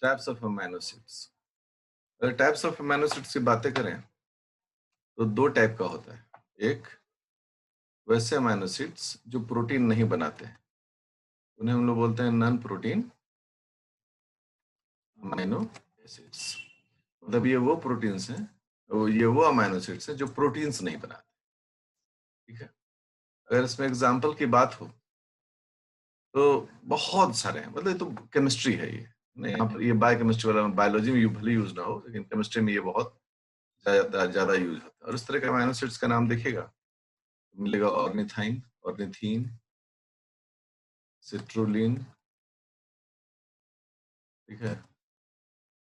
Types of amino acids. अगर types of amino acids की बातें करें तो दो टाइप का होता है। एक वैसे अमीनो एसिड्स जो प्रोटीन नहीं बनाते हैं, उन्हें हम लोग बोलते हैं नॉन प्रोटीन अमीनो एसिड्स। मतलब ये वो प्रोटीन्स हैं, ये वो अमीनो एसिड्स हैं जो प्रोटीन्स नहीं बनाते। ठीक है, अगर इसमें एग्जाम्पल की बात हो तो बहुत सारे हैं। मतलब ये तो केमिस्ट्री है, ये नहीं, यहाँ पर ये बायोकेमिस्ट्री वाला, बायोलॉजी में भले यूज ना हो लेकिन केमिस्ट्री में ये बहुत ज्यादा यूज होता है। और इस तरह के अमीनो एसिड्स का नाम देखिएगा तो मिलेगा ऑर्निथाइन, ऑर्निथीन, सिट्रुलिन, ठीक है,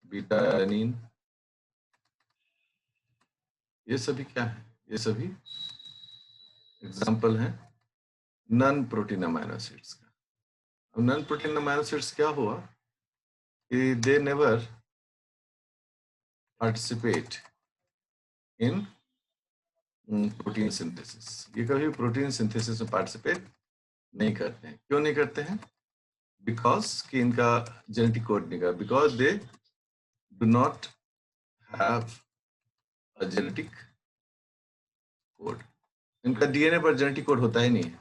बीटा एलानिन। ये सभी क्या है? ये सभी एग्जाम्पल हैं नॉन प्रोटीन अमीनो एसिड्स का। अब नॉन प्रोटीन अमीनो एसिड्स क्या हुआ कि they never participate in protein synthesis. ये कभी प्रोटीन सिंथेसिस में पार्टिसिपेट नहीं करते हैं। क्यों नहीं करते हैं? बिकॉज कि इनका जेनेटिक कोड नहीं का, because they do not have a genetic code. इनका डीएनए पर जेनेटिक कोड होता ही नहीं है।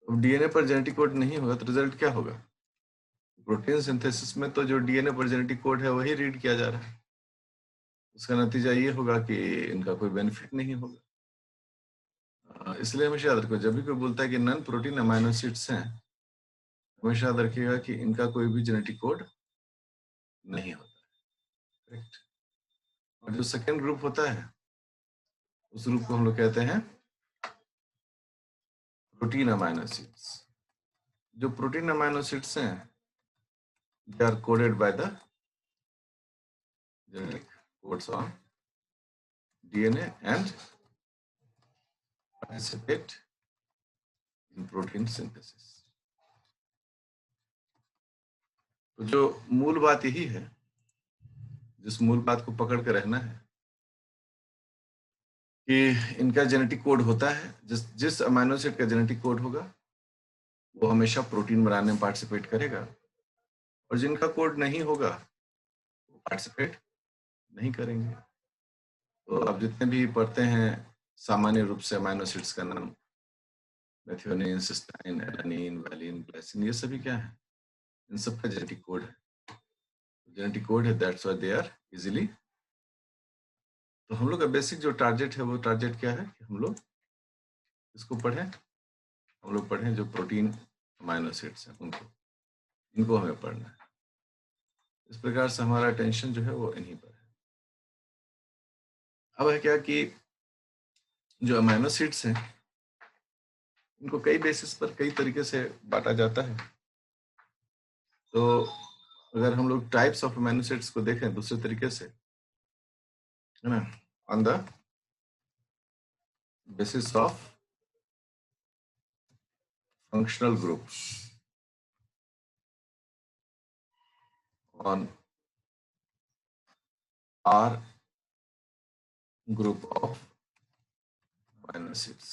अब डीएनए पर जेनेटिक कोड नहीं होगा तो रिजल्ट क्या होगा? प्रोटीन सिंथेसिस में तो जो डीएनए पर जेनेटिक कोड है वही रीड किया जा रहा है। उसका नतीजा ये होगा कि इनका कोई बेनिफिट नहीं होगा। इसलिए हमेशा याद रखो, जब भी कोई बोलता है कि नॉन प्रोटीन अमीनो एसिड्स हैं, हमेशा याद रखिएगा कि इनका कोई भी जेनेटिक कोड नहीं होता है। करेक्ट। और जो सेकेंड ग्रुप होता है उस ग्रुप को हम लोग कहते हैं प्रोटीन अमीनो एसिड्स। जो प्रोटीन अमीनो एसिड्स हैं they are coded by the genetic codes on DNA and participate in protein synthesis। तो जो मूल बात यही है, जिस मूल बात को पकड़ के रहना है कि इनका जेनेटिक कोड होता है। जिस अमीनो एसिड का जेनेटिक कोड होगा वो हमेशा प्रोटीन बनाने में पार्टिसिपेट करेगा, और जिनका कोड नहीं होगा वो पार्टिसिपेट नहीं करेंगे। तो आप जितने भी पढ़ते हैं सामान्य रूप से अमीनो एसिड्स का नाम, methionine, cysteine, alanine, valine, glycine, ये सभी क्या है? इन सब का जेनेटिक कोड है। जेनेटिक कोड है, that's why they are easily. तो हम लोग का बेसिक जो टारगेट है वो टारगेट क्या है कि हम लोग इसको पढ़ें। हम लोग पढ़ें जो प्रोटीन अमीनो एसिड्स हैं उनको, इनको हमें पढ़ना है। इस प्रकार से हमारा अटेंशन जो है वो इन्हीं पर है। अब है क्या कि जो अमीनो एसिड्स हैं इनको कई बेसिस पर कई तरीके से बांटा जाता है। तो अगर हम लोग टाइप्स ऑफ अमीनो एसिड्स को देखें दूसरे तरीके से, है ना, on the basis of functional groups, on R group of amino acids।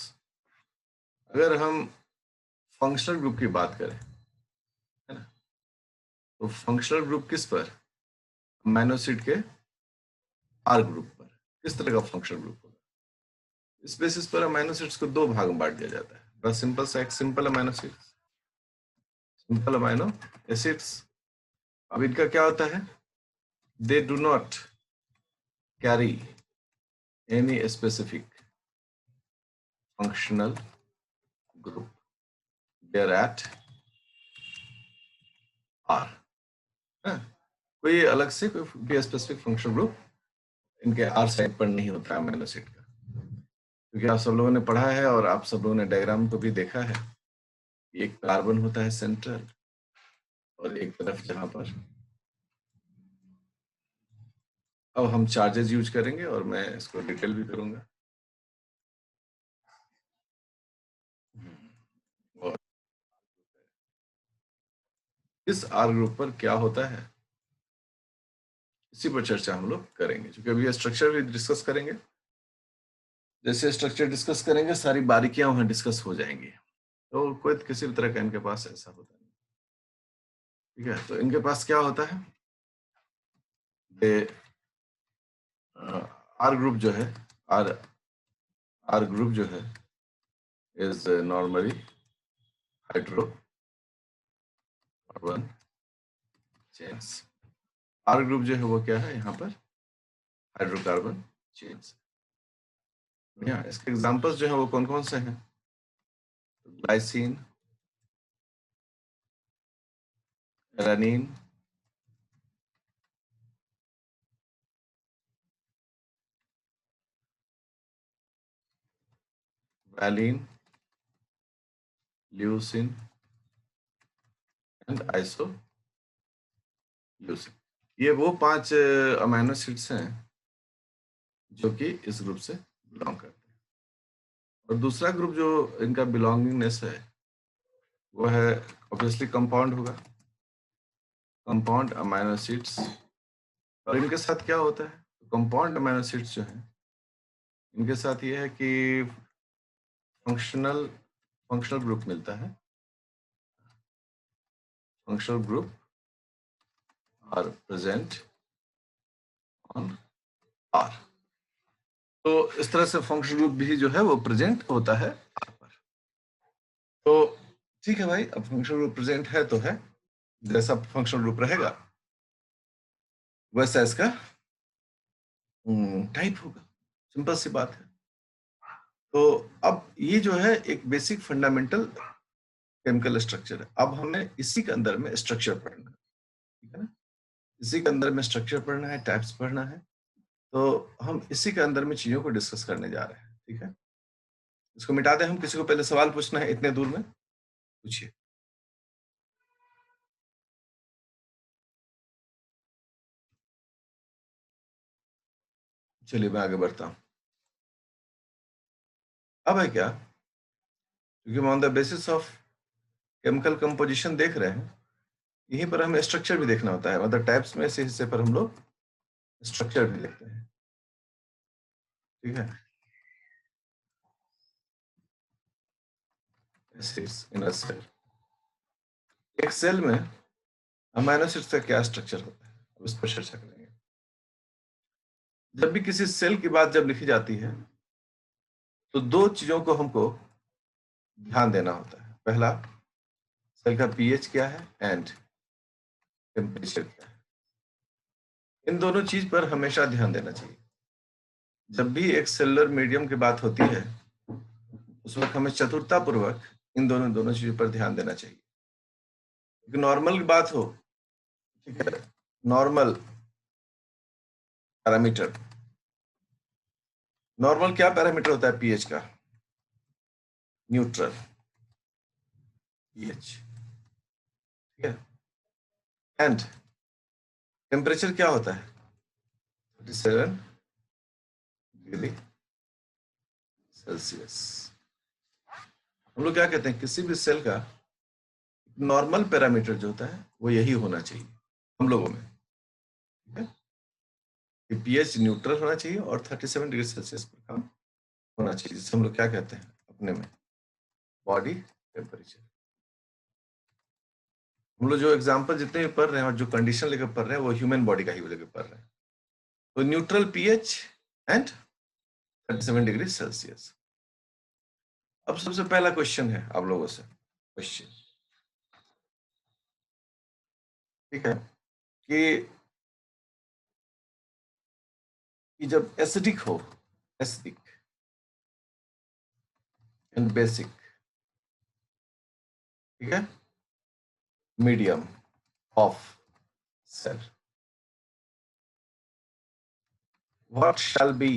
अगर हम फंक्शनल ग्रुप की बात करें, है ना, तो फंक्शनल ग्रुप किस पर? अमीनो एसिड के आर ग्रुप पर। किस तरह का फंक्शनल ग्रुप होगा? इस बेसिस पर अमीनो एसिड्स को दो भाग में बांट दिया जाता है। बस सिंपल सा एक simple amino acids, simple amino acids. अब इनका क्या होता है? They do not carry any specific functional group, they are at R. कोई अलग से कोई स्पेसिफिक फंक्शनल ग्रुप इनके आर साइड पर नहीं होता है अमीनो एसिड का। क्योंकि आप सब लोगों ने पढ़ा है और आप सब लोगों ने डायग्राम को भी देखा है, एक कार्बन होता है सेंट्रल और एक तरफ जहां पर, अब हम चार्जेस यूज करेंगे और मैं इसको डिटेल भी करूंगा। और इस आर ग्रुप पर क्या होता है इसी पर चर्चा हम लोग करेंगे, क्योंकि अभी स्ट्रक्चर भी डिस्कस करेंगे। जैसे स्ट्रक्चर डिस्कस करेंगे सारी बारीकियां वहां डिस्कस हो जाएंगी। तो कोई किसी भी तरह का इनके पास ऐसा होता नहीं। ठीक है, तो इनके पास क्या होता है? ये आर ग्रुप जो है, आर ग्रुप जो है is normally hydrocarbon chains. R group जो है वो क्या है यहाँ पर? Hydrocarbon chains. इसके एग्जांपल्स जो है वो कौन कौन से हैं? Glycine, alanine, valine, leucine and isoleucine. ये वो 5 अमीनो एसिड्स हैं जो कि इस ग्रुप से बिलोंग करते हैं। और दूसरा ग्रुप जो इनका बिलोंगिंगनेस है वो है ऑब्वियसली कंपाउंड होगा, कंपाउंड अमीनो एसिड्स। और इनके साथ क्या होता है? कंपाउंड अमीनो एसिड्स जो हैं इनके साथ ये है कि फंक्शनल ग्रुप मिलता है। Functional group are present on R. तो इस तरह से फंक्शनल ग्रुप भी जो है वो प्रेजेंट होता है आर पर। तो ठीक है भाई, अब फंक्शनल ग्रुप प्रेजेंट है तो है, जैसा फंक्शनल ग्रुप रहेगा वैसा इसका टाइप होगा। सिंपल सी बात है। तो अब ये जो है एक बेसिक फंडामेंटल केमिकल स्ट्रक्चर है। अब हमें इसी के अंदर में स्ट्रक्चर पढ़ना है, ठीक है ना? इसी के अंदर में स्ट्रक्चर पढ़ना है, टाइप्स पढ़ना है। तो हम इसी के अंदर में चीजों को डिस्कस करने जा रहे हैं, ठीक है? इसको मिटा दें। हम किसी को पहले सवाल पूछना है इतने दूर में, पूछिए। चलिए मैं आगे बढ़ता हूँ। अब है क्या, क्योंकि हम on the basis of chemical composition देख रहे हैं, यहीं पर हमें स्ट्रक्चर भी देखना होता है। मतलब टाइप्स में ऐसे हिस्से पर हम लोग स्ट्रक्चर भी देखते हैं, ठीक है? इन अ सेल, एक सेल में अमीनो एसिड्स का क्या स्ट्रक्चर होता है, अब इस पर चर्चा करेंगे। जब भी किसी सेल की बात जब लिखी जाती है तो दो चीजों को हमको ध्यान देना होता है। पहला, सेल का पीएच क्या है एंड टेम्परेचर क्या है। इन दोनों चीज पर हमेशा ध्यान देना चाहिए। जब भी एक सेलुलर मीडियम की बात होती है उस वक्त हमें चतुरता पूर्वक इन दोनों चीजों पर ध्यान देना चाहिए। क्योंकि नॉर्मल की बात हो, ठीक है, नॉर्मल पैरामीटर, नॉर्मल क्या पैरामीटर होता है पीएच का? न्यूट्रल पीएच, ठीक है। एंड टेम्परेचर क्या होता है? 37 डिग्री सेल्सियस। हम लोग क्या कहते हैं, किसी भी सेल का नॉर्मल पैरामीटर जो होता है वो यही होना चाहिए हम लोगों में, ठीक है? कि पीएच न्यूट्रल होना चाहिए और 37 डिग्री सेल्सियस पर काम होना चाहिए, जिसे हम लोग क्या कहते हैं अपने में बॉडी टेम्परेचर। हम लोग जो एग्जाम्पल जितने भी पढ़ रहे हैं और जो कंडीशन लेकर पढ़ रहे हैं वो ह्यूमन बॉडी का ही लेकर पढ़ रहे हैं। तो neutral pH and 37 degree Celsius. अब सबसे पहला क्वेश्चन है आप लोगों से, क्वेश्चन, ठीक है, कि जब एसिडिक हो, एसिडिक एंड बेसिक, ठीक है, medium of cell, what shall be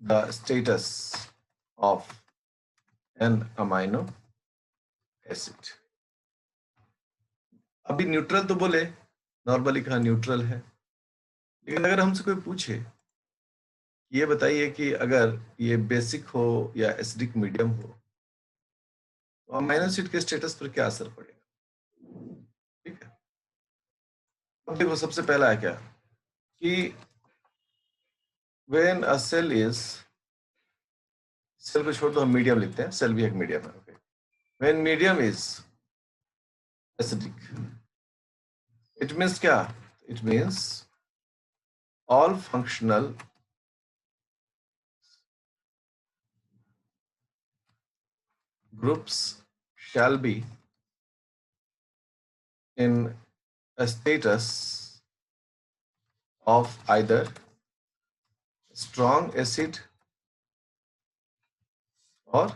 the status of an amino acid? अभी न्यूट्रल तो बोले, नॉर्मली कहा न्यूट्रल है, लेकिन अगर हमसे कोई पूछे ये बताइए कि अगर ये बेसिक हो या एसिडिक मीडियम हो तो अमीनो एसिड के स्टेटस पर क्या असर पड़ेगा, ठीक है? अब देखो सबसे पहला है क्या कि when a cell is, cell को छोड़ दो, हम मीडियम लिखते हैं, सेल भी एक मीडियम है, okay. When medium is acidic, it means क्या? It means all functional groups shall be in a status of either strong acid और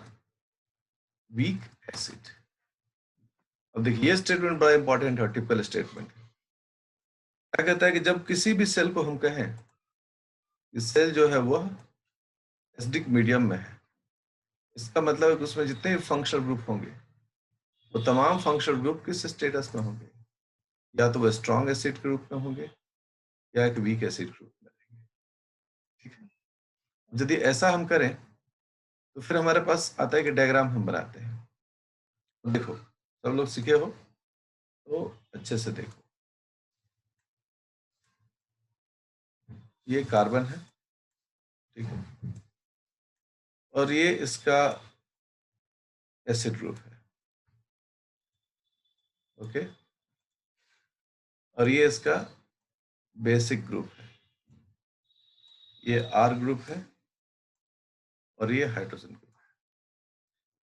वीक एसिड। अब देखिए ये स्टेटमेंट बड़ा इंपॉर्टेंट है, टिपिकल स्टेटमेंट। क्या कहता है कि जब किसी भी सेल को हम कहें कि सेल जो है वो एसिडिक मीडियम में है, इसका मतलब है कि उसमें जितने भी फंक्शनल ग्रुप होंगे वो तमाम फंक्शनल ग्रुप किस स्टेटस में होंगे, या तो वो स्ट्रॉन्ग एसिड के रूप में होंगे या एक वीक एसिड ग्रुप में रहेंगे। ठीक है, यदि ऐसा हम करें तो फिर हमारे पास आता है कि डायग्राम हम बनाते हैं। देखो सब लोग सीखे हो तो अच्छे से देखो, ये कार्बन है, ठीक है, और ये इसका एसिड ग्रुप है, ओके, और ये इसका बेसिक ग्रुप है, ये आर ग्रुप है और ये हाइड्रोजन ग्रुप है।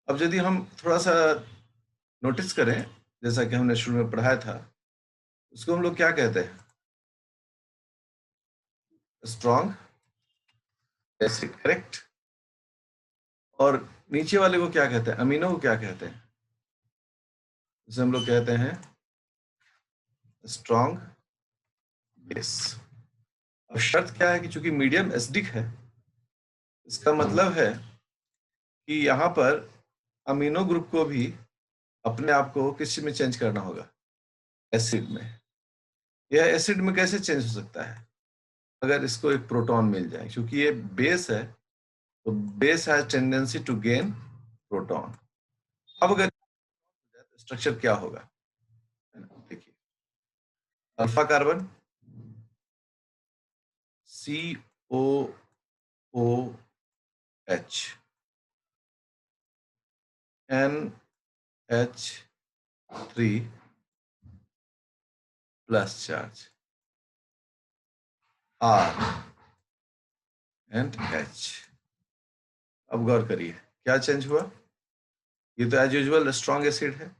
अब यदि हम थोड़ा सा नोटिस करें, जैसा कि हमने शुरू में पढ़ाया था, उसको हम लोग क्या कहते हैं, स्ट्रॉन्ग एसिड, करेक्ट। और नीचे वाले को क्या कहते हैं, अमीनो को क्या कहते हैं, जिसे हम लोग कहते हैं स्ट्रॉन्ग बेस। अब शर्त क्या है कि चूंकि मीडियम एसिडिक है, इसका मतलब है कि यहां पर अमीनो ग्रुप को भी अपने आप को किस में चेंज करना होगा, एसिड में। यह एसिड में कैसे चेंज हो सकता है, अगर इसको एक प्रोटॉन मिल जाए, क्योंकि ये बेस है तो base has tendency to gain proton. अब अगर स्ट्रक्चर क्या होगा, देखिए alpha carbon COOH NH3 plus charge R and H। अब गौर करिए क्या चेंज हुआ, ये तो एज यूजुअल स्ट्रॉन्ग एसिड है,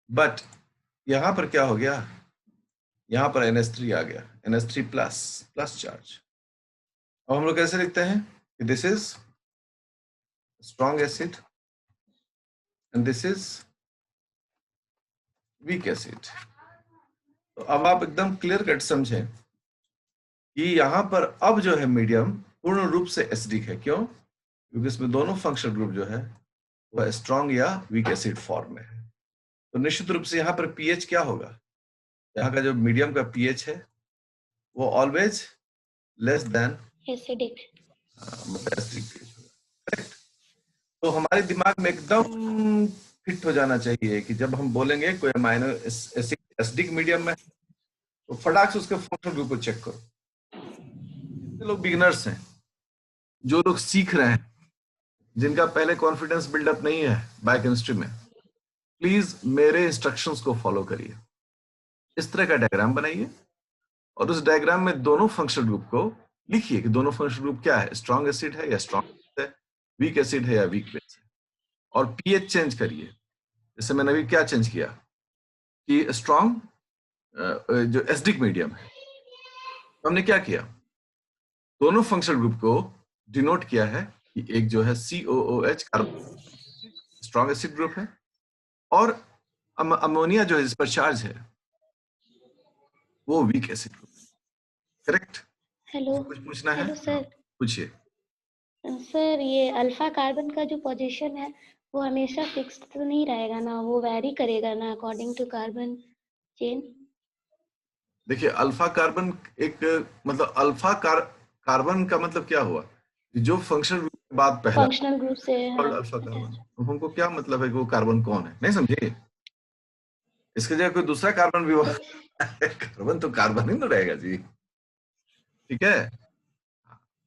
बट यहां पर क्या हो गया, यहां पर NH3 आ गया, NH3 प्लस प्लस चार्ज। अब हम लोग कैसे लिखते हैं कि this is strong acid and this is weak acid. तो अब आप एकदम क्लियर कट समझें कि यहां पर अब जो है मीडियम पूर्ण रूप से एसिडिक है। क्यों? क्योंकि इसमें दोनों फंक्शनल ग्रुप जो है वह स्ट्रॉन्ग या वीक एसिड फॉर्म में है। तो निश्चित रूप से यहाँ पर पीएच क्या होगा, यहाँ का जो मीडियम का पीएच है वो ऑलवेज लेस देन एसिडिक, तो हमारे दिमाग में एकदम फिट हो जाना चाहिए कि जब हम बोलेंगे कोई अमाइनो एसिड एसिडिक मीडियम में तो फटाक से उसके फंक्शनल ग्रुप को चेक करो। जितने लोग बिगिनर्स हैं, जो लोग सीख रहे हैं, जिनका पहले कॉन्फिडेंस बिल्डअप नहीं है बायोकेमिस्ट्री में, प्लीज मेरे इंस्ट्रक्शंस को फॉलो करिए। इस तरह का डायग्राम बनाइए और उस डायग्राम में दोनों फंक्शनल ग्रुप को लिखिए कि दोनों फंक्शनल ग्रुप क्या है, स्ट्रॉन्ग एसिड है या स्ट्रॉन्ग है, वीक एसिड है या वीक बेस है, और पीएच चेंज करिए। जैसे मैंने अभी क्या चेंज किया कि स्ट्रॉन्ग जो एसिडिक मीडियम है, तो हमने क्या किया, दोनों फंक्शनल ग्रुप को डिनोट किया है कि एक जो है COOH carbon strong acid group है और अमोनिया जो है जिस पर चार्ज है वो वीक एसिड ग्रुप है, करेक्ट। हेलो कुछ पूछना है? Hello sir. पूछिए। सर ये अल्फा कार्बन का जो पोजीशन है वो हमेशा फिक्स तो नहीं रहेगा ना, वो वैरी करेगा ना अकॉर्डिंग टू कार्बन चेन? देखिए अल्फा कार्बन एक मतलब कार्बन का मतलब क्या हुआ, जो फंक्शनल ग्रुप के बाद पहला फंक्शनल ग्रुप से, हाँ। अल्फा कार्बन, तो हमको क्या मतलब है कि वो कार्बन कौन है, नहीं समझे? इसके जगह कोई दूसरा कार्बन भी हुआ कार्बन तो कार्बन ही ना रहेगा जी, ठीक है।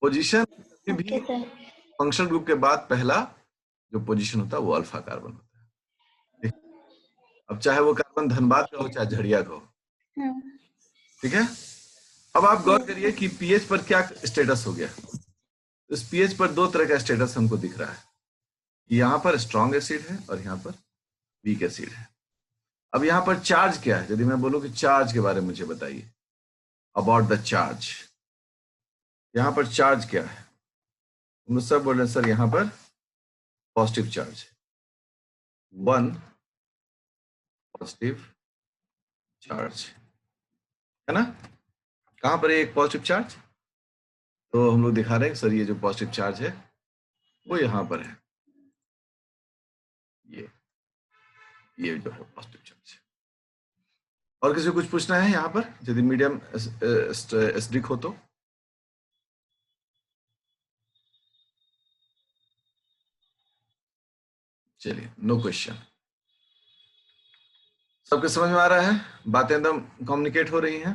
पोजीशन भी ओके सर। फंक्शनल ग्रुप के बाद पहला जो पोजीशन होता है वो अल्फा कार्बन होता है। अब चाहे वो कार्बन धनबाद का हो चाहे झड़िया का हो। हाँ ठीक है। अब आप गौर करिए कि पीएच पर क्या स्टेटस हो गया। इस पीएच पर दो तरह का स्टेटस हमको दिख रहा है, यहां पर स्ट्रॉन्ग एसिड है और यहां पर वीक एसिड है। अब यहां पर चार्ज क्या है, यदि मैं बोलूं कि चार्ज के बारे में मुझे बताइए, अबाउट द चार्ज, यहां पर चार्ज क्या है, हम लोग सब बोल रहे हैं सर यहां पर पॉजिटिव चार्ज, 1 पॉजिटिव चार्ज है ना। कहां पर है एक पॉजिटिव चार्ज, तो हम लोग दिखा रहे हैं सर ये जो पॉजिटिव चार्ज है वो यहां पर है, ये जो है पॉजिटिव चार्ज है। और किसी को कुछ पूछना है यहाँ पर, यदि मीडियम एसिडिक हो तो? चलिए, नो क्वेश्चन, सबके समझ में आ रहा है, बातें एकदम कम्युनिकेट हो रही हैं।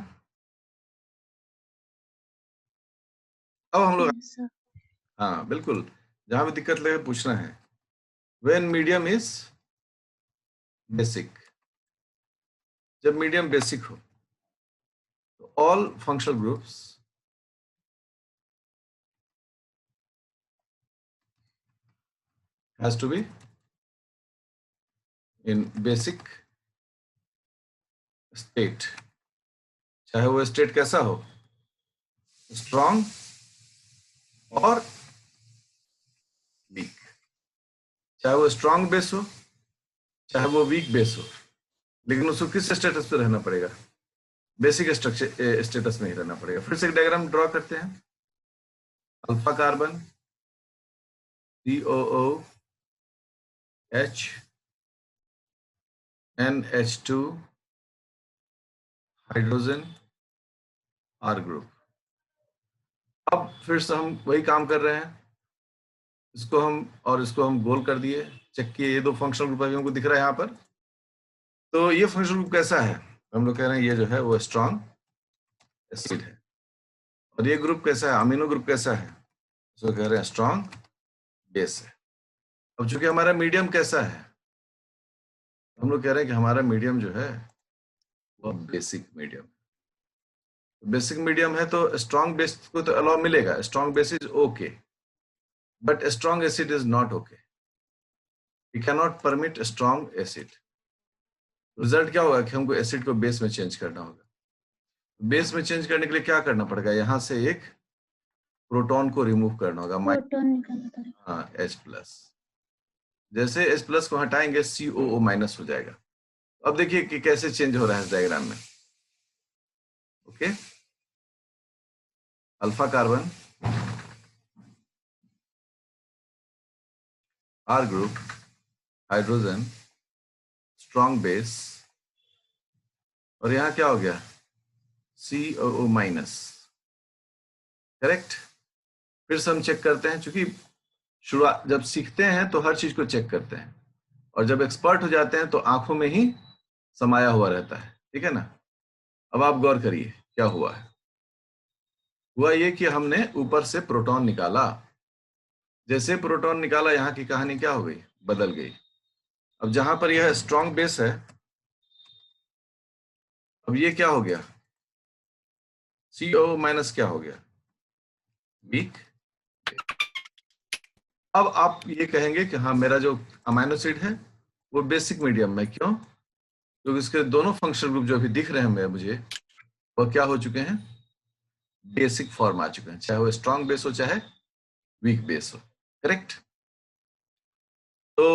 अब हम लोग, हाँ बिल्कुल, जहां भी दिक्कत लगे पूछना है। व्हेन मीडियम इज बेसिक, जब मीडियम बेसिक हो तो all functional groups has to be in basic state, चाहे वो स्टेट कैसा हो, स्ट्रॉन्ग और वीक, चाहे वो स्ट्रॉन्ग बेस हो चाहे वो वीक बेस हो, लेकिन उसको किस स्टेटस पे रहना पड़ेगा, बेसिक स्ट्रक्चर स्टेटस में ही रहना पड़ेगा। फिर से एक डायग्राम ड्रॉ करते हैं। Alpha carbon COOH NH2 hydrogen R group. अब फिर से हम वही काम कर रहे हैं, इसको हम गोल कर दिए। चेक किए, ये दो फंक्शनल ग्रुप अभी हमको दिख रहा है यहाँ पर। तो ये फंक्शनल ग्रुप कैसा है, हम लोग कह रहे हैं ये जो है वो स्ट्रॉन्ग एसिड है। और ये ग्रुप कैसा है, अमीनो ग्रुप कैसा है, इसको कह रहे हैं स्ट्रॉन्ग बेस है। अब चूंकि हमारा मीडियम कैसा है, हम लोग कह रहे हैं कि हमारा मीडियम जो है वो बेसिक मीडियम, बेसिक मीडियम है तो स्ट्रॉन्ग बेस को तो अलाउ मिलेगा, strong base is okay, but strong acid is not okay, we can not permit strong acid. Result क्या होगा कि हमको एसिड को बेस में चेंज करना होगा। बेस में चेंज करने के लिए क्या करना पड़ेगा, यहां से एक प्रोटॉन को रिमूव करना होगा, प्रोटॉन निकालना पड़ेगा। हाँ H+। जैसे H+ को हटाएंगे COO- हो जाएगा। अब देखिए कि कैसे चेंज हो रहा है इस डायग्राम में। Okay, alpha carbon R group hydrogen strong base, और यहां क्या हो गया COO-। करेक्ट। फिर से हम चेक करते हैं, क्योंकि शुरुआत जब सीखते हैं तो हर चीज को चेक करते हैं, और जब एक्सपर्ट हो जाते हैं तो आंखों में ही समाया हुआ रहता है, ठीक है ना। अब आप गौर करिए क्या हुआ है, हुआ ये कि हमने ऊपर से प्रोटॉन निकाला, जैसे प्रोटॉन निकाला यहाँ की कहानी क्या हो गई, बदल गई। अब जहां पर यह स्ट्रॉन्ग बेस है, अब ये क्या हो गया, CO- क्या हो गया, वीक। अब आप ये कहेंगे कि हाँ मेरा जो अमाइनो एसिड है वो बेसिक मीडियम में, क्यों, क्योंकि इसके दोनों फंक्शनल ग्रुप जो अभी दिख रहे हैं मुझे, वो क्या हो चुके हैं, बेसिक फॉर्म आ चुके हैं, चाहे वो स्ट्रॉन्ग बेस हो चाहे वीक बेस हो। करेक्ट। तो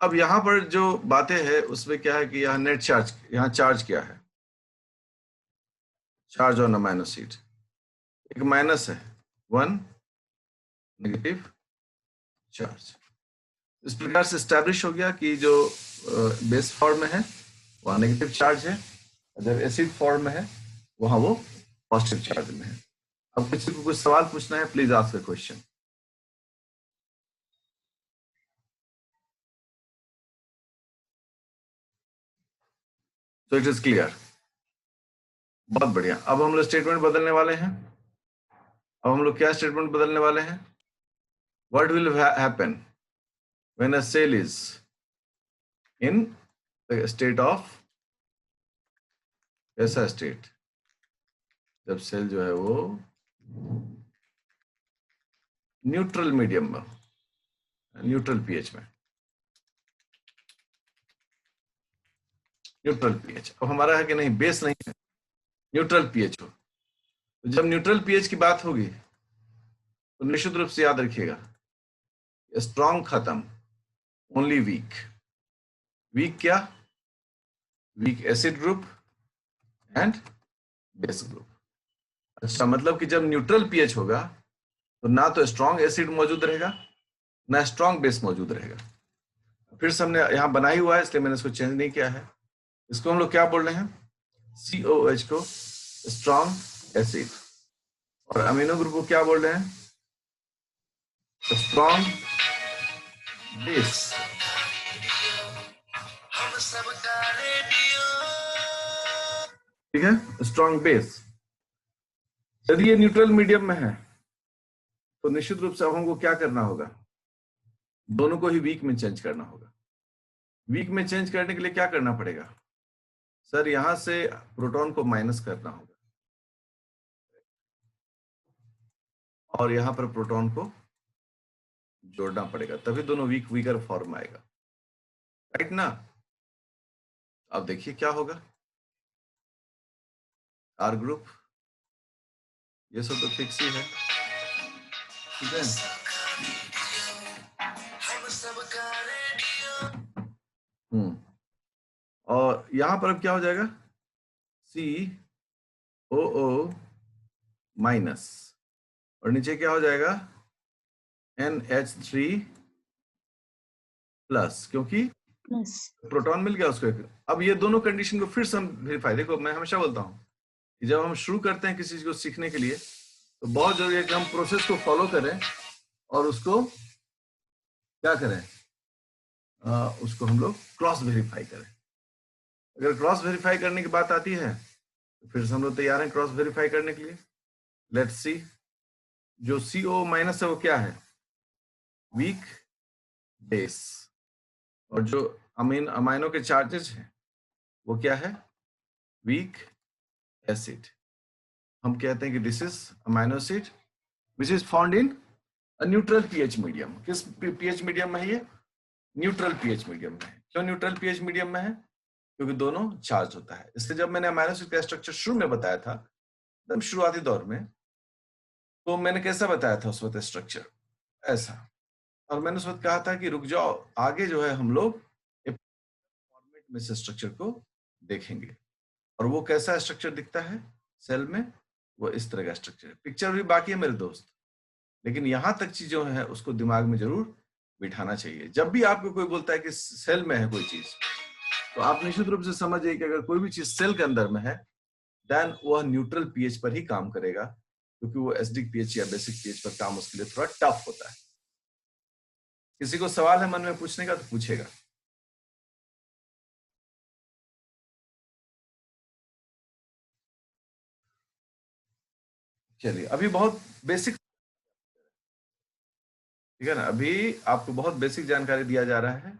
अब यहां पर जो बातें हैं उसमें क्या है कि यहाँ नेट चार्ज, यहाँ चार्ज क्या है, चार्ज ऑन अमाइनो एसिड, एक माइनस है, 1 नेगेटिव चार्ज। इस प्रकार से स्टैब्लिश हो गया कि जो बेस फॉर्म में है वहां नेगेटिव चार्ज है, जब एसिड फॉर्म में है वहां वो पॉजिटिव चार्ज में है। अब किसी को कुछ सवाल पूछना है, please ask a question. So it is clear, बहुत बढ़िया। अब हम लोग स्टेटमेंट बदलने वाले हैं। अब हम लोग क्या स्टेटमेंट बदलने वाले हैं, what will happen when a cell is in state of, ऐसा स्टेट जब सेल जो है वो न्यूट्रल मीडियम में, न्यूट्रल पीएच में, न्यूट्रल पीएच। अब हमारा है कि नहीं, बेस नहीं है, न्यूट्रल पीएच हो। तो जब न्यूट्रल पीएच की बात होगी तो निश्चित रूप से याद रखिएगा, स्ट्रॉन्ग खत्म, ओनली वीक। वीक क्या? Weak acid group and base group. अच्छा, मतलब कि जब न्यूट्रल पीएच होगा तो ना तो स्ट्रॉन्ग एसिड मौजूद रहेगा ना स्ट्रॉन्ग बेस मौजूद रहेगा। फिर से हमने यहाँ बना ही हुआ है इसलिए मैंने इसको चेंज नहीं किया है। इसको हम लोग क्या बोल रहे हैं? COH को स्ट्रॉन्ग एसिड, और अमीनो ग्रुप को क्या बोल रहे हैं? Strong base. ठीक है, स्ट्रॉन्ग बेस। यदि ये न्यूट्रल मीडियम में है तो निश्चित रूप से अब हमको क्या करना होगा? दोनों को ही वीक में चेंज करना होगा। वीक में चेंज करने के लिए क्या करना पड़ेगा? सर यहां से प्रोटॉन को माइनस करना होगा और यहां पर प्रोटॉन को जोड़ना पड़ेगा, तभी दोनों वीक वीकर फॉर्म आएगा, राइट ना? अब देखिए क्या होगा। आर ग्रुप, ये सब तो फिक्स ही है, ठीक है। और यहां पर अब क्या हो जाएगा? COO माइनस, और नीचे क्या हो जाएगा? NH3 प्लस, क्योंकि प्रोटॉन मिल गया उसको एक। अब ये दोनों कंडीशन को फिर से हम वेरीफाई, देखो मैं हमेशा बोलता हूं कि जब हम शुरू करते हैं किसी चीज को सीखने के लिए तो बहुत जरूरी है कि हम प्रोसेस को फॉलो करें और उसको क्या करें, उसको हम लोग क्रॉस वेरीफाई करें। अगर क्रॉस वेरीफाई करने की बात आती है तो फिर से हम लोग तैयार हैं क्रॉस वेरीफाई करने के लिए। लेट्स सी, जो CO माइनस है वो क्या है? वीक बेस, और जो अमाइनो के चार्जेस हैं वो क्या है? Weak acid. हम कहते हैं कि this is amino acid which is found in neutral pH medium. किस पीएच मीडियम में है ये? न्यूट्रल पीएच मीडियम में है। क्यों न्यूट्रल पीएच मीडियम में है? क्योंकि दोनों चार्ज होता है। इसलिए जब मैंने अमाइनो एसिड का स्ट्रक्चर शुरू में बताया था, एकदम शुरुआती दौर में, तो मैंने कैसा बताया था उस वक्त स्ट्रक्चर? ऐसा। और मैंने उस वक्त कहा था कि रुक जाओ, आगे जो है हम लोग फॉर्मेट में से स्ट्रक्चर को देखेंगे। और वो कैसा स्ट्रक्चर दिखता है सेल में? वो इस तरह का स्ट्रक्चर है। पिक्चर भी बाकी है मेरे दोस्त, लेकिन यहां तक चीजों है उसको दिमाग में जरूर बिठाना चाहिए। जब भी आपको कोई बोलता है कि सेल में है कोई चीज, तो आप निश्चित रूप से समझिए कि अगर कोई भी चीज सेल के अंदर में है देन वह न्यूट्रल पीएच पर ही काम करेगा, क्योंकि वो एसिडिक पीएच या बेसिक पीएच पर काम उसके लिए थोड़ा टफ होता है। किसी को सवाल है मन में पूछने का तो पूछेगा। चलिए, अभी बहुत बेसिक, ठीक है ना, अभी आपको बहुत बेसिक जानकारी दिया जा रहा है,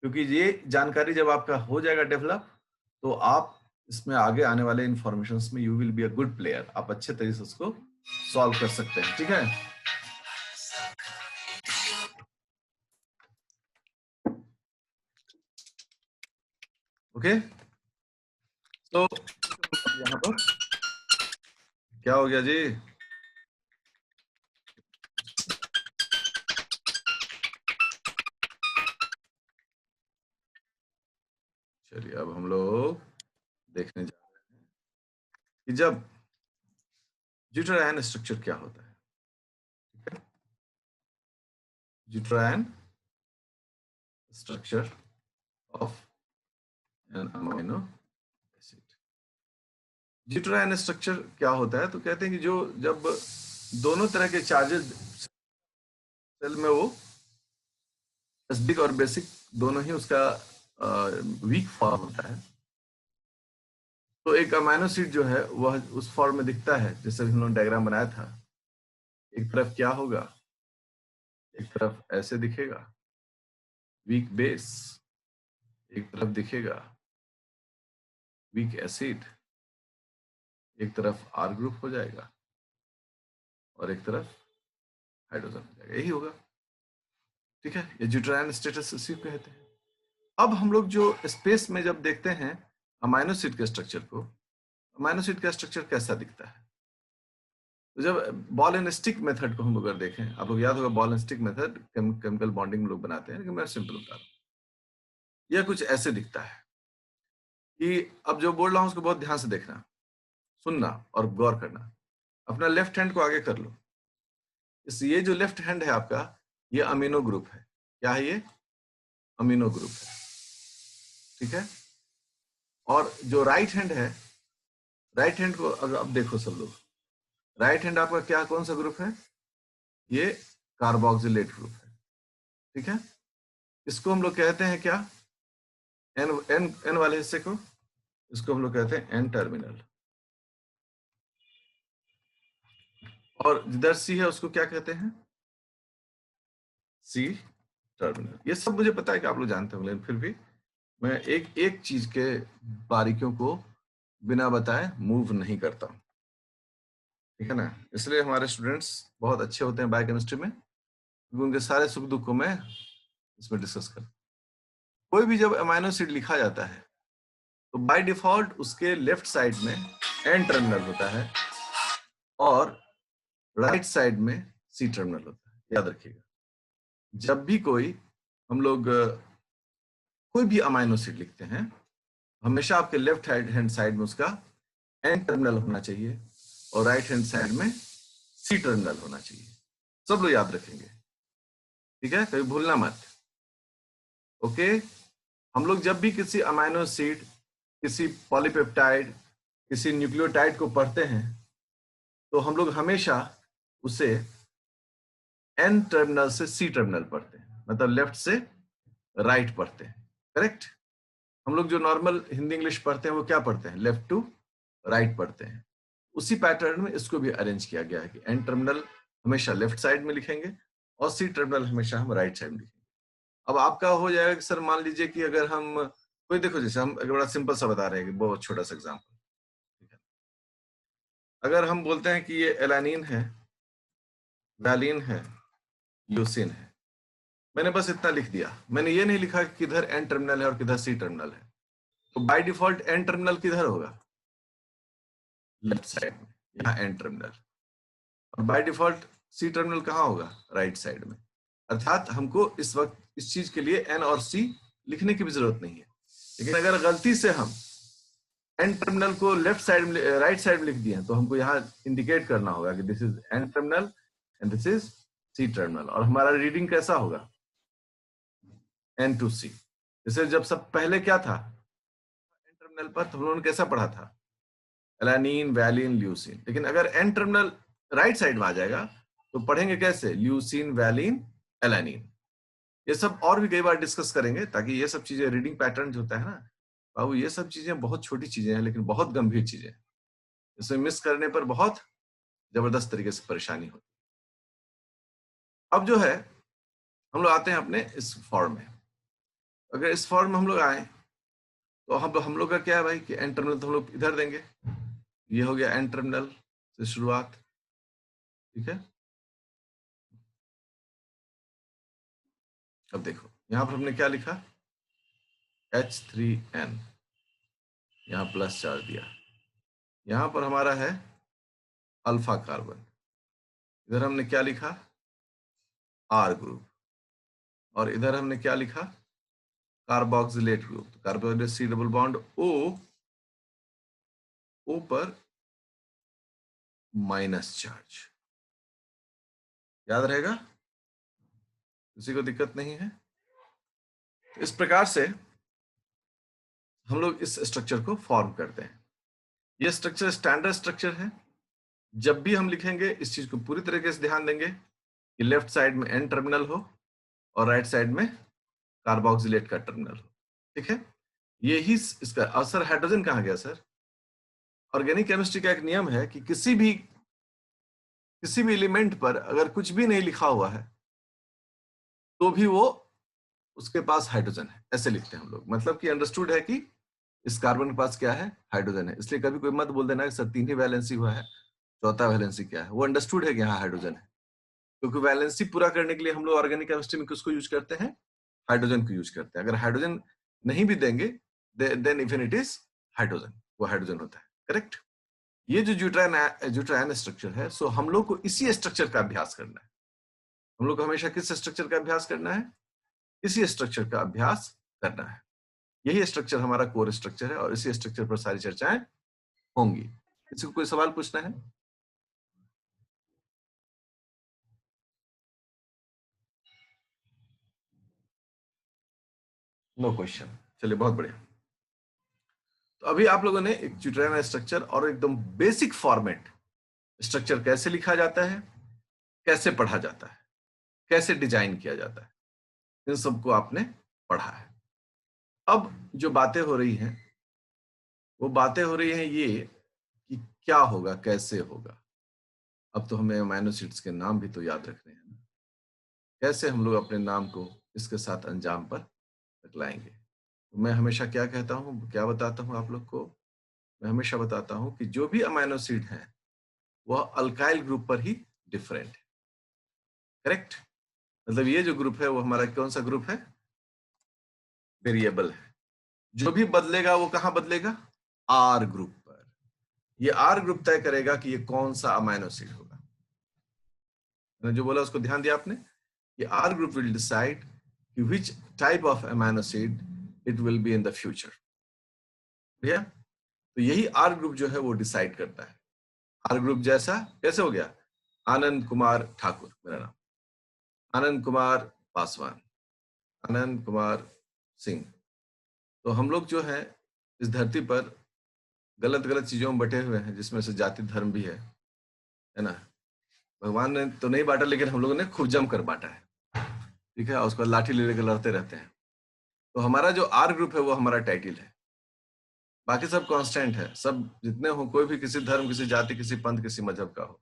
क्योंकि ये जानकारी जब आपका हो जाएगा डेवलप तो आप इसमें आगे आने वाले इंफॉर्मेशंस में you will be a good player. आप अच्छे तरीके से उसको सॉल्व कर सकते हैं, ठीक है। ओके, तो यहाँ पर क्या हो गया जी? चलिए, अब हम लोग देखने जा रहे हैं कि जब ड्यूटेरायन स्ट्रक्चर क्या होता है, ठीक है। Zwitterion structure of an amino acid. Zwitterion structure क्या होता है? तो कहते हैं कि जो जब दोनों तरह के चार्जेस सेल में, वो एसिडिक और बेसिक दोनों ही उसका वीक फॉर्म होता है, तो एक अमाइनो एसिड जो है वह उस फॉर्म में दिखता है जैसे हम लोगों ने डायग्राम बनाया था। एक तरफ क्या होगा? एक तरफ ऐसे दिखेगा वीक बेस, एक तरफ दिखेगा वीक एसिड, एक तरफ R ग्रुप हो जाएगा और एक तरफ हाइड्रोजन हो जाएगा, यही होगा। ठीक है, ये ड्यूटेरान स्टेटस इसी को कहते हैं। अब हम लोग जो स्पेस में जब देखते हैं अमाइनो एसिड के स्ट्रक्चर को, अमाइनो एसिड का स्ट्रक्चर कैसा दिखता है? तो जब बॉल एंड स्टिक मेथड को हम लोग अगर देखें, आप लोग याद होगा ball and stick method chemical bonding लोग बनाते हैं, लेकिन मैं सिंपल बता रहा हूँ। यह कुछ ऐसे दिखता है कि अब जो बोल रहा हूं उसको बहुत ध्यान से देखना, सुनना और गौर करना। अपना लेफ्ट हैंड को आगे कर लो। ये जो लेफ्ट हैंड है आपका, ये अमीनो ग्रुप है। क्या है ये? अमीनो ग्रुप है। ठीक है, और जो राइट हैंड है, राइट हैंड को अगर अब देखो सब लोग, राइट हैंड आपका क्या, कौन सा ग्रुप है? ये कार्बोक्सिलेट ग्रुप है। ठीक है, इसको हम लोग कहते हैं क्या? एन एन एन वाले हिस्से को, इसको हम लोग कहते हैं एन टर्मिनल। और जिधर सी है उसको क्या कहते हैं? C terminal. ये सब मुझे पता है कि आप लोग जानते होंगे, लेकिन फिर भी मैं एक एक चीज के बारीकियों को बिना बताए मूव नहीं करता हूं। ठीक है ना, इसलिए हमारे स्टूडेंट्स बहुत अच्छे होते हैं बायोकेमिस्ट्री में, क्योंकि उनके सारे सुख दुख को मैं इसमें डिस्कस करता हूं। कोई भी जब अमाइनो एसिड लिखा जाता है तो बाय डिफॉल्ट उसके लेफ्ट साइड में एन टर्मिनल होता है और राइट साइड में सी टर्मिनल होता है। याद रखिएगा, जब भी कोई हम लोग कोई भी अमाइनो एसिड लिखते हैं, हमेशा आपके लेफ्ट हैंड साइड में उसका एन टर्मिनल होना चाहिए और राइट हैंड साइड में सी टर्मिनल होना चाहिए। सब लोग याद रखेंगे, ठीक है, कभी भूलना मत। ओके, हम लोग जब भी किसी अमाइनो एसिड, किसी पॉलीपेप्टाइड, किसी न्यूक्लियोटाइड को पढ़ते हैं तो हम लोग हमेशा उसे एन टर्मिनल से सी टर्मिनल पढ़ते हैं, मतलब लेफ्ट से राइट पढ़ते हैं। करेक्ट? हम लोग जो नॉर्मल हिंदी इंग्लिश पढ़ते हैं वो क्या पढ़ते हैं? लेफ्ट टू राइट पढ़ते हैं। उसी पैटर्न में इसको भी अरेंज किया गया है कि एन टर्मिनल हमेशा लेफ्ट साइड में लिखेंगे और सी टर्मिनल हमेशा हम राइट साइड में लिखेंगे। अब आपका हो जाएगा कि सर मान लीजिए कि अगर हम कोई, देखो जैसे हम बड़ा सिंपल सा बता रहे हैं कि बहुत छोटा सा एग्जाम्पल, अगर हम बोलते हैं कि ये एलानिन है, वैलिन है, ल्यूसिन है, मैंने बस इतना लिख दिया, मैंने ये नहीं लिखा कि किधर एन टर्मिनल है और किधर सी टर्मिनल है। तो बाय डिफॉल्ट एन टर्मिनल किधर होगा? लेफ्ट साइड में, यहाँ एन टर्मिनल। और बाय डिफॉल्ट सी टर्मिनल कहाँ होगा? राइट साइड में। अर्थात हमको इस वक्त इस चीज के लिए एन और सी लिखने की भी जरूरत नहीं है। लेकिन अगर गलती से हम एन टर्मिनल को लेफ्ट साइड में, राइट साइड में लिख दिए तो हमको यहाँ इंडिकेट करना होगा कि this is N terminal and this is C terminal. और हमारा रीडिंग कैसा होगा? N to C. जैसे जब सब पहले क्या था एन टर्मिनल पर, तो हम लोगों ने कैसा पढ़ा था? Alanine, valine, leucine. लेकिन अगर एन टर्मिनल राइट साइड में आ जाएगा तो पढ़ेंगे कैसे? Leucine, valine, alanine. ये सब और भी कई बार डिस्कस करेंगे, ताकि ये सब चीजें, रीडिंग पैटर्न जो होता है ना बाबू, ये सब चीजें बहुत छोटी चीजें हैं लेकिन बहुत गंभीर चीजें। इसमें मिस करने पर बहुत जबरदस्त तरीके से परेशानी होती है। अब जो है हम लोग आते हैं अपने इस फॉर्म में। अगर इस फॉर्म में हम लोग आए तो हम लोग का क्या है भाई कि एन टर्मिनल तो हम लोग इधर देंगे। ये हो गया एन टर्मिनल से शुरुआत। ठीक है, अब देखो यहां पर हमने क्या लिखा? H3N, यहां प्लस चार्ज दिया। यहां पर हमारा है अल्फा कार्बन, इधर हमने क्या लिखा? R group. और इधर हमने क्या लिखा? Carboxylate group. Carboxylate C double bond O पर माइनस चार्ज। याद रहेगा? किसी को दिक्कत नहीं है? इस प्रकार से हम लोग इस स्ट्रक्चर को फॉर्म करते हैं। ये स्ट्रक्चर स्टैंडर्ड स्ट्रक्चर है। जब भी हम लिखेंगे इस चीज को पूरी तरीके से ध्यान देंगे कि लेफ्ट साइड में एन टर्मिनल हो और राइट साइड में कार्बोक्सिलेट का टर्मिनल हो। ठीक है, यही इसका। और सर हाइड्रोजन कहाँ गया? सर ऑर्गेनिक केमिस्ट्री का एक नियम है कि किसी भी एलिमेंट पर अगर कुछ भी नहीं लिखा हुआ है तो भी वो उसके पास हाइड्रोजन है, ऐसे लिखते हैं हम लोग। मतलब कि अंडरस्टूड है कि इस कार्बन के पास क्या है, हाइड्रोजन है। इसलिए कभी कोई मत बोल देना कि सर 3 ही वैलेंसी हुआ है, चौथा वैलेंसी क्या है। वो अंडरस्टूड है कि यहाँ हाइड्रोजन है, क्योंकि वैलेंसी पूरा करने के लिए हम लोग ऑर्गेनिक केमिस्ट्री में किसको यूज करते हैं, हाइड्रोजन को यूज करते हैं। अगर हाइड्रोजन नहीं भी देंगे then even it is hydrogen, वो हाइड्रोजन होता है। करेक्ट। ये जो ज्यूट्रायन स्ट्रक्चर है, सो हम लोग को इसी स्ट्रक्चर का अभ्यास करना है। हम लोग को हमेशा किस स्ट्रक्चर का अभ्यास करना है, इसी स्ट्रक्चर का अभ्यास करना है। यही स्ट्रक्चर हमारा कोर स्ट्रक्चर है और इसी स्ट्रक्चर पर सारी चर्चाएं होंगी। किसी को कोई सवाल पूछना है? No question. चलिए, बहुत बढ़िया। तो अभी आप लोगों ने एक ज्यूट्रायन स्ट्रक्चर और एकदम बेसिक फॉर्मेट स्ट्रक्चर कैसे लिखा जाता है, कैसे पढ़ा जाता है, कैसे डिजाइन किया जाता है, इन सबको आपने पढ़ा है। अब जो बातें हो रही हैं, वो बातें हो रही हैं ये कि क्या होगा, कैसे होगा। अब तो हमें अमीनो एसिड्स के नाम भी तो याद रखने हैं ना, कैसे हम लोग अपने नाम को इसके साथ अंजाम पर लाएंगे। तो मैं हमेशा क्या कहता हूँ, क्या बताता हूँ आप लोग को, मैं हमेशा बताता हूँ कि जो भी अमीनो एसिड है वह अल्काइल ग्रुप पर ही डिफरेंट है। करेक्ट। मतलब ये जो ग्रुप है वो हमारा कौन सा ग्रुप है, वेरिएबल है। जो भी बदलेगा वो कहां बदलेगा, आर ग्रुप पर। ये आर ग्रुप तय करेगा कि ये कौन सा अमीनो एसिड होगा। मैंने जो बोला उसको ध्यान दिया आपने, ये आर ग्रुप विल डिसाइड कि which type of amino acid it will be in the future. भैया, तो यही आर ग्रुप जो है वो डिसाइड करता है। आर ग्रुप जैसा कैसे हो गया, आनंद कुमार ठाकुर मेरा नाम, आनंद कुमार पासवान, आनंद कुमार सिंह। तो हम लोग जो है इस धरती पर गलत गलत चीजों में बटे हुए हैं, जिसमें से जाति धर्म भी है ना। भगवान ने तो नहीं बांटा, लेकिन हम लोगों ने खूब जम कर बांटा है। ठीक है, और उसको लाठी ले लेकर लड़ते रहते हैं। तो हमारा जो आर ग्रुप है वो हमारा टाइटल है, बाकी सब कांस्टेंट है। सब जितने हो, कोई भी किसी धर्म, किसी जाति, किसी पंथ, किसी मजहब का हो,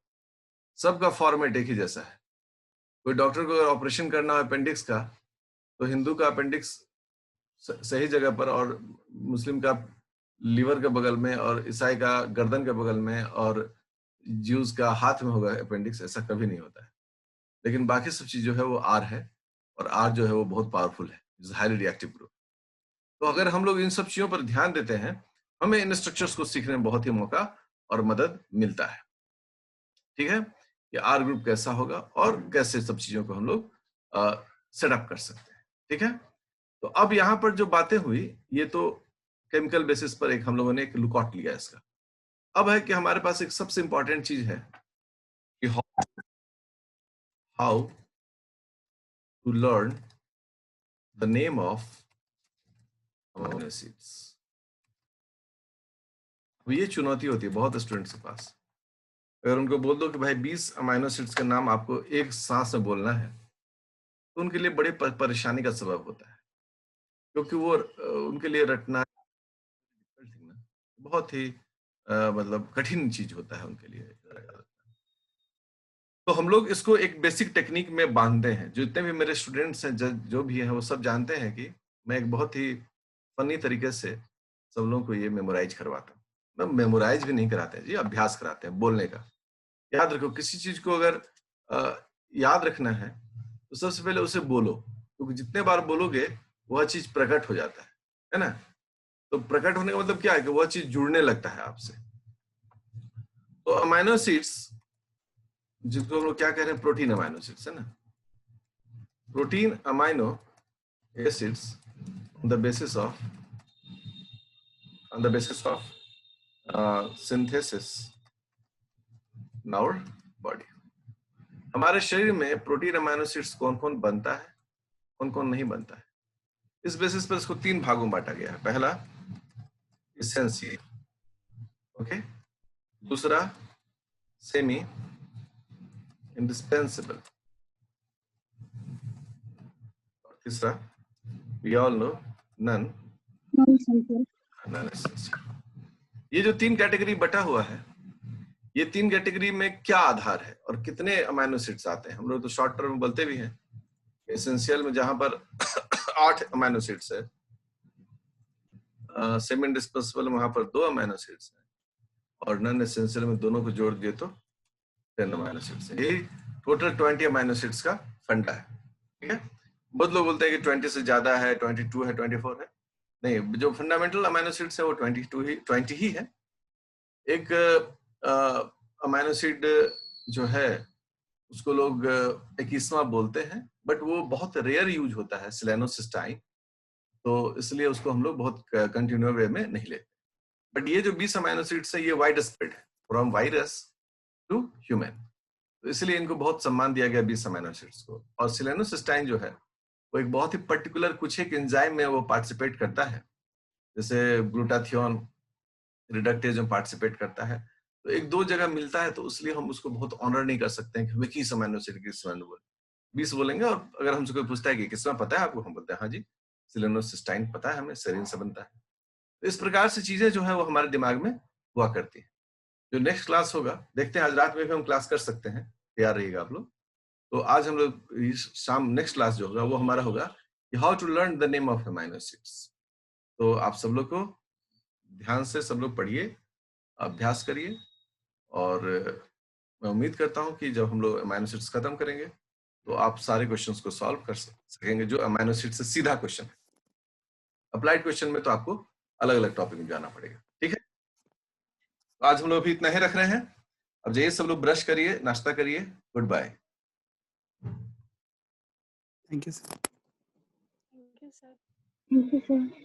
सबका फॉर्मेट एक ही जैसा है। कोई डॉक्टर को अगर ऑपरेशन करना हो अपेंडिक्स का, तो हिंदू का अपेंडिक्स सही जगह पर, और मुस्लिम का लीवर के बगल में, और ईसाई का गर्दन के बगल में, और ज्यूज का हाथ में होगा अपेंडिक्स। ऐसा कभी नहीं होता है। लेकिन बाकी सब चीज जो है वो आर है, और आर जो है वो बहुत पावरफुल है, हाईली रिएक्टिव ग्रुप। तो अगर हम लोग इन सब चीजों पर ध्यान देते हैं, हमें इन स्ट्रक्चर्स को सीखने में बहुत ही मौका और मदद मिलता है। ठीक है, कि आर ग्रुप कैसा होगा और कैसे सब चीजों को हम लोग सेटअप कर सकते हैं। ठीक है, तो अब यहाँ पर जो बातें हुई, ये तो केमिकल बेसिस पर एक हम लोगों ने एक लुकआउट लिया इसका। अब है कि हमारे पास एक सबसे इंपॉर्टेंट चीज है कि how to learn the name of amino acids. अब ये चुनौती होती है बहुत स्टूडेंट्स के पास। अगर उनको बोल दो कि भाई 20 अमीनो एसिड्स का नाम आपको एक सांस में बोलना है, तो उनके लिए बड़ी परेशानी का सबब होता है, क्योंकि वो उनके लिए रटना बहुत ही मतलब कठिन चीज होता है उनके लिए। तो हम लोग इसको एक बेसिक टेक्निक में बांधते हैं। जितने भी मेरे स्टूडेंट्स हैं, जो भी हैं, वो सब जानते हैं कि मैं एक बहुत ही फनी तरीके से सब लोगों को ये मेमोराइज करवाता हूँ। मैं मेमोराइज भी नहीं कराते हैं जी, अभ्यास कराते हैं बोलने का। याद रखो, किसी चीज को अगर याद रखना है तो सबसे पहले उसे बोलो, क्योंकि जितने बार बोलोगे वह चीज प्रकट हो जाता है ना। तो प्रकट होने का मतलब क्या है कि वह चीज जुड़ने लगता है आपसे। तो अमीनो एसिड्स, जिसको हम लोग क्या कह रहे हैं, प्रोटीन अमीनो एसिड्स है ना। Protein amino acids on the basis of synthesis in our body। हमारे शरीर में प्रोटीन अमीनो एसिड्स कौन कौन बनता है, कौन कौन नहीं बनता है, इस बेसिस पर इसको 3 भागों में बांटा गया है। पहला एसेंशियल, ओके, दूसरा सेमी इंडिस्पेंसिबल, और तीसरा we all know non essential. ये जो 3 कैटेगरी बटा हुआ है, ये 3 कैटेगरी में क्या आधार है और कितने अमीनो एसिड्स आते हैं। हम लोग तो शॉर्ट टर्म में बोलते भी हैं, एसेंशियल में जहां पर 8 अमीनो एसिड्स है, सेमी इंडिस्पेंसेबल वहां पर 2 अमीनो एसिड्स हैं और नॉन एसेंशियल में दोनों को जोड़ दिए तो 10 अमीनो एसिड्स है। यही टोटल 20 अमीनो एसिड्स का फंडा है। ठीक है, बहुत लोग बोलते हैं कि 20 से ज्यादा है, 22 है, 24 है। नहीं, जो फंडामेंटल अमीनो एसिड्स है वो 20 ही है। एक अमीनो एसिड जो है उसको लोग एकिस्मा बोलते हैं, बट वो बहुत रेयर यूज होता है, सेलेनोसिस्टाइन, तो इसलिए उसको हम लोग बहुत कंटिन्यू वे में नहीं लेते। बट ये जो 20 अमीनो एसिड्स है ये वाइड स्प्रेड है, फ्रॉम वायरस टू ह्यूमन, तो इसलिए इनको बहुत सम्मान दिया गया 20 अमीनो एसिड्स को। और सेलेनोसिस्टाइन जो है वो एक बहुत ही पर्टिकुलर कुछ एक एंजाइम में वो पार्टिसिपेट करता है, जैसे ग्लूटाथियोन रिडक्टेज में पार्टिसिपेट करता है। तो एक दो जगह मिलता है, तो इसलिए हम उसको बहुत ऑनर नहीं कर सकते हैं कि हमें किस अमीनो एसिड किस अमीनो बोले 20 बोलेंगे। और अगर हमसे कोई पूछता है कि किसमें पता है आपको, हम बोलते हैं हाँ जी सेलेनोसिस्टाइन पता है हमें, सेरीन से बनता है। तो इस प्रकार से चीजें जो है वो हमारे दिमाग में हुआ करती है। जो नेक्स्ट क्लास होगा, देखते हैं आज रात में भी हम क्लास कर सकते हैं, तैयार रहिएगा आप लोग। तो आज हम लोग शाम नेक्स्ट क्लास जो होगा वो हमारा होगा how to learn the name of amino acids. तो आप सब लोग को ध्यान से सब लोग पढ़िए, अभ्यास करिए, और मैं उम्मीद करता हूं कि जब हम लोग अमीनो एसिड्स खत्म करेंगे तो आप सारे क्वेश्चंस को सॉल्व कर सकेंगे जो अमीनो एसिड से सीधा क्वेश्चन है। अप्लाइड क्वेश्चन में तो आपको अलग अलग टॉपिक में जाना पड़ेगा। ठीक है, तो आज हम लोग अभी इतना ही रख रहे हैं। अब जाइए सब लोग ब्रश करिए, नाश्ता करिए। Good bye. Thank you sir. Thank you sir.